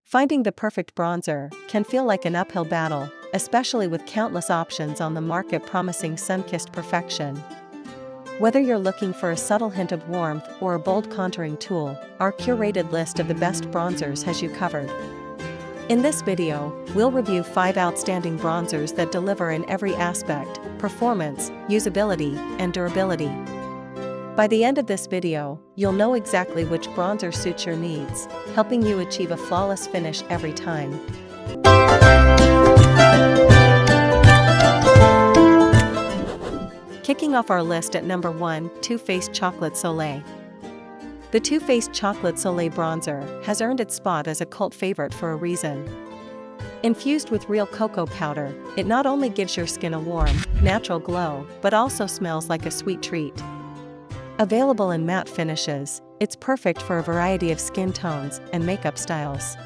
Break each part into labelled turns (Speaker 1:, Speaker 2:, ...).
Speaker 1: Finding the perfect bronzer can feel like an uphill battle, especially with countless options on the market promising sun-kissed perfection. Whether you're looking for a subtle hint of warmth or a bold contouring tool, our curated list of the best bronzers has you covered. In this video, we'll review 5 outstanding bronzers that deliver in every aspect: performance, usability, and durability. By the end of this video, you'll know exactly which bronzer suits your needs, helping you achieve a flawless finish every time. Kicking off our list at number 1, Too Faced Chocolate Soleil. The Too Faced Chocolate Soleil bronzer has earned its spot as a cult favorite for a reason. Infused with real cocoa powder, it not only gives your skin a warm, natural glow, but also smells like a sweet treat. Available in matte finishes, it's perfect for a variety of skin tones and makeup styles.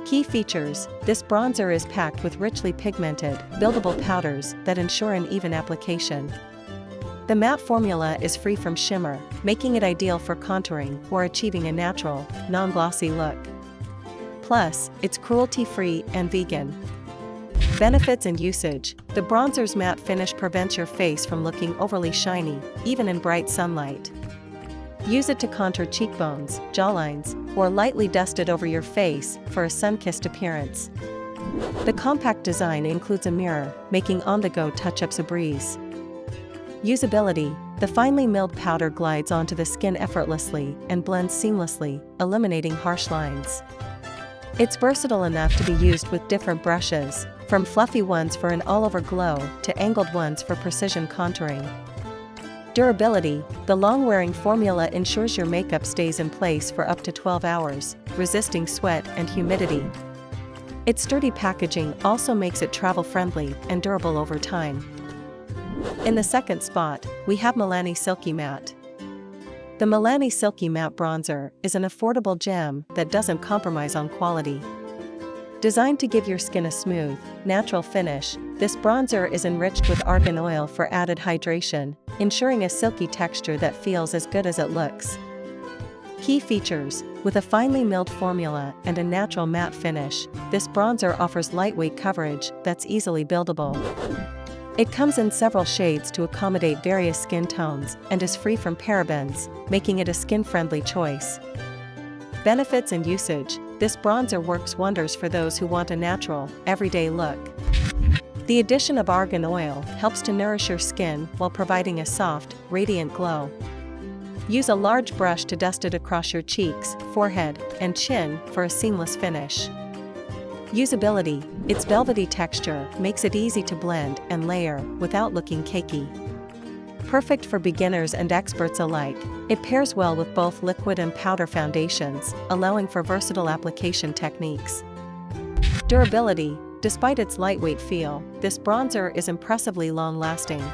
Speaker 1: Key features: this bronzer is packed with richly pigmented, buildable powders that ensure an even application. The matte formula is free from shimmer, making it ideal for contouring or achieving a natural, non-glossy look. Plus, it's cruelty-free and vegan. Benefits and usage: the bronzer's matte finish prevents your face from looking overly shiny, even in bright sunlight. Use it to contour cheekbones, jawlines, or lightly dust it over your face for a sun-kissed appearance. The compact design includes a mirror, making on-the-go touch-ups a breeze. Usability: the finely milled powder glides onto the skin effortlessly and blends seamlessly, eliminating harsh lines. It's versatile enough to be used with different brushes, from fluffy ones for an all-over glow to angled ones for precision contouring. Durability: the long-wearing formula ensures your makeup stays in place for up to 12 hours, resisting sweat and humidity. Its sturdy packaging also makes it travel-friendly and durable over time. In the second spot, we have Milani Silky Matte. The Milani Silky Matte Bronzer is an affordable gem that doesn't compromise on quality. Designed to give your skin a smooth, natural finish, this bronzer is enriched with argan oil for added hydration, ensuring a silky texture that feels as good as it looks. Key features: with a finely milled formula and a natural matte finish, this bronzer offers lightweight coverage that's easily buildable. It comes in several shades to accommodate various skin tones and is free from parabens, making it a skin-friendly choice. Benefits and usage: this bronzer works wonders for those who want a natural, everyday look. The addition of argan oil helps to nourish your skin while providing a soft, radiant glow. Use a large brush to dust it across your cheeks, forehead, and chin for a seamless finish. Usability: its velvety texture makes it easy to blend and layer without looking cakey. Perfect for beginners and experts alike, it pairs well with both liquid and powder foundations, allowing for versatile application techniques. Durability: despite its lightweight feel, this bronzer is impressively long-lasting.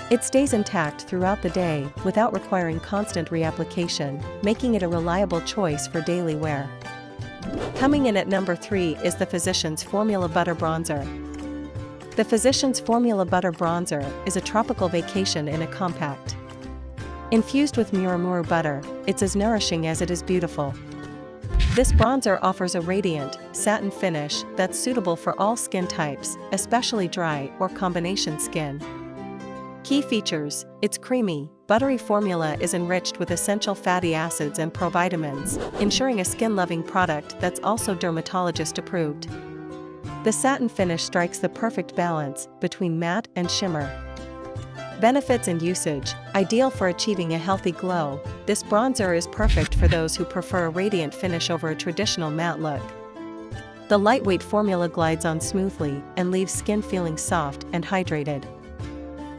Speaker 1: It stays intact throughout the day without requiring constant reapplication, making it a reliable choice for daily wear. Coming in at number 3 is the Physicians Formula Butter Bronzer. The Physicians Formula Butter Bronzer is a tropical vacation in a compact. Infused with Muramuru butter, it's as nourishing as it is beautiful. This bronzer offers a radiant, satin finish that's suitable for all skin types, especially dry or combination skin. Key features: its creamy, buttery formula is enriched with essential fatty acids and provitamins, ensuring a skin-loving product that's also dermatologist approved. The satin finish strikes the perfect balance between matte and shimmer. Benefits and usage: ideal for achieving a healthy glow, this bronzer is perfect for those who prefer a radiant finish over a traditional matte look. The lightweight formula glides on smoothly and leaves skin feeling soft and hydrated.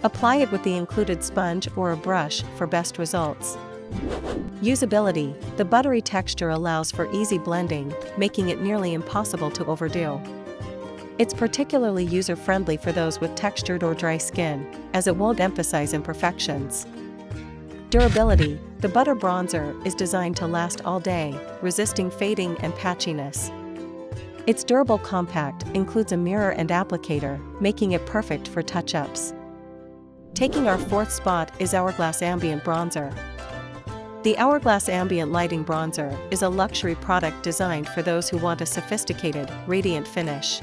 Speaker 1: Apply it with the included sponge or a brush for best results. Usability: the buttery texture allows for easy blending, making it nearly impossible to overdo. It's particularly user-friendly for those with textured or dry skin, as it won't emphasize imperfections. Durability: the butter bronzer is designed to last all day, resisting fading and patchiness. Its durable compact includes a mirror and applicator, making it perfect for touch-ups. Taking our 4th spot is Hourglass Ambient Bronzer. The Hourglass Ambient Lighting Bronzer is a luxury product designed for those who want a sophisticated, radiant finish.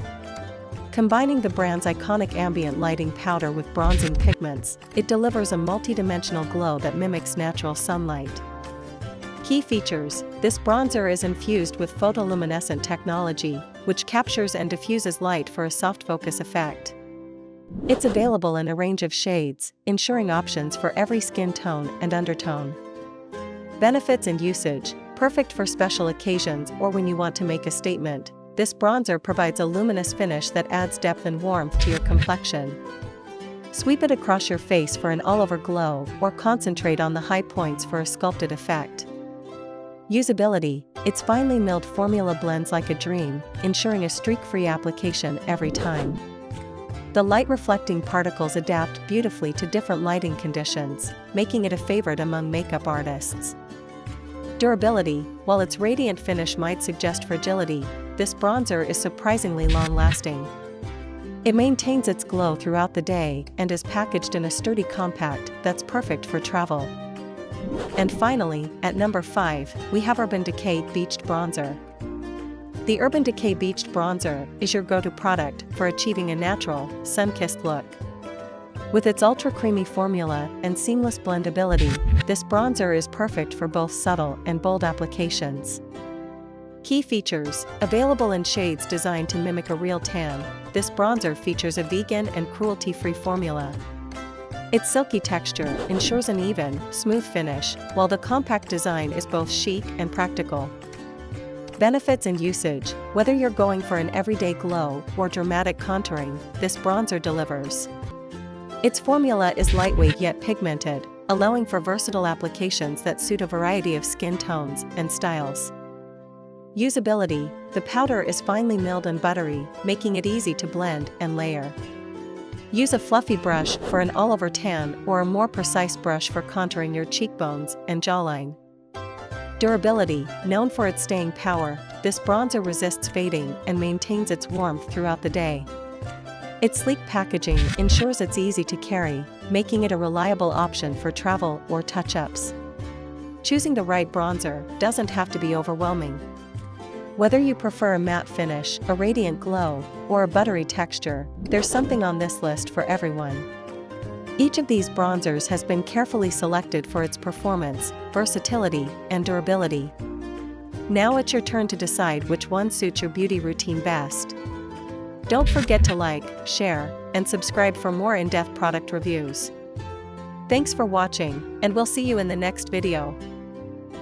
Speaker 1: Combining the brand's iconic ambient lighting powder with bronzing pigments, it delivers a multi-dimensional glow that mimics natural sunlight. Key features: this bronzer is infused with photoluminescent technology, which captures and diffuses light for a soft focus effect. It's available in a range of shades, ensuring options for every skin tone and undertone. Benefits and usage: perfect for special occasions or when you want to make a statement, this bronzer provides a luminous finish that adds depth and warmth to your complexion. Sweep it across your face for an all-over glow or concentrate on the high points for a sculpted effect. Usability: its finely milled formula blends like a dream, ensuring a streak-free application every time. The light-reflecting particles adapt beautifully to different lighting conditions, making it a favorite among makeup artists. Durability: while its radiant finish might suggest fragility, this bronzer is surprisingly long-lasting. It maintains its glow throughout the day and is packaged in a sturdy compact that's perfect for travel. And finally, at number 5, we have Urban Decay Beached Bronzer. The Urban Decay Beached Bronzer is your go-to product for achieving a natural, sun-kissed look. With its ultra-creamy formula and seamless blendability, this bronzer is perfect for both subtle and bold applications. Key features: available in shades designed to mimic a real tan, this bronzer features a vegan and cruelty-free formula. Its silky texture ensures an even, smooth finish, while the compact design is both chic and practical. Benefits and usage: whether you're going for an everyday glow or dramatic contouring, this bronzer delivers. Its formula is lightweight yet pigmented, allowing for versatile applications that suit a variety of skin tones and styles. Usability: the powder is finely milled and buttery, making it easy to blend and layer. Use a fluffy brush for an all-over tan or a more precise brush for contouring your cheekbones and jawline. Durability: known for its staying power, this bronzer resists fading and maintains its warmth throughout the day. Its sleek packaging ensures it's easy to carry, making it a reliable option for travel or touch-ups. Choosing the right bronzer doesn't have to be overwhelming. Whether you prefer a matte finish, a radiant glow, or a buttery texture, there's something on this list for everyone. Each of these bronzers has been carefully selected for its performance, versatility, and durability. Now it's your turn to decide which one suits your beauty routine best. Don't forget to like, share, and subscribe for more in-depth product reviews. Thanks for watching, and we'll see you in the next video.